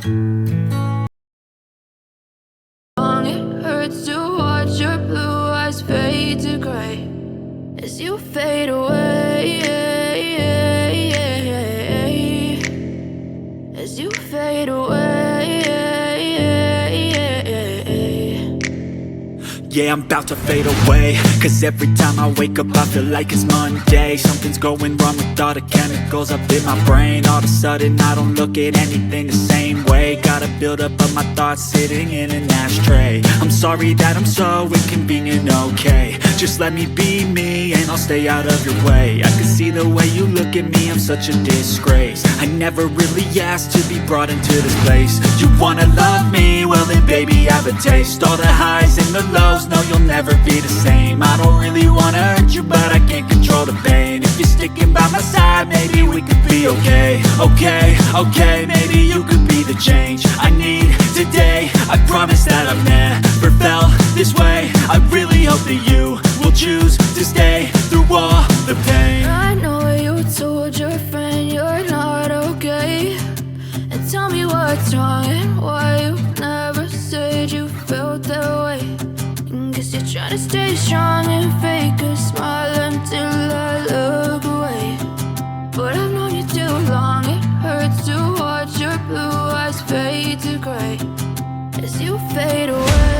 It hurts to watch your blue eyes fade to gray as you fade away, as you fade away. Yeah, I'm about to fade away, cause every time I wake up I feel like it's Monday. Something's going wrong with all the chemicals up in my brain. All of a sudden I don't look at anything the same way. Got a build up of my thoughts sitting in an ashtray. I'm sorry that I'm so inconvenient, okay. Just let me be me and I'll stay out of your way. I can see the way you look at me, I'm such a disgrace. I never really asked to be brought into this place. You wanna love me? Well then baby have a taste. All the highs and the lows, no you'll never be the same. I don't really wanna hurt you but I can't control the pain. If you're sticking by my side maybe we could be okay. Okay, maybe you could be the change I need today. I promise that I've never felt this way. I really hope that you will choose to stay through all the pain. I know you told your friend you're not okay, and tell me what's wrong and why you never said you felt that way. Guess you're trying to stay strong and fake a smile until I look away. But I've known you too long, it hurts to watch your blue eyes fade to gray as you fade away.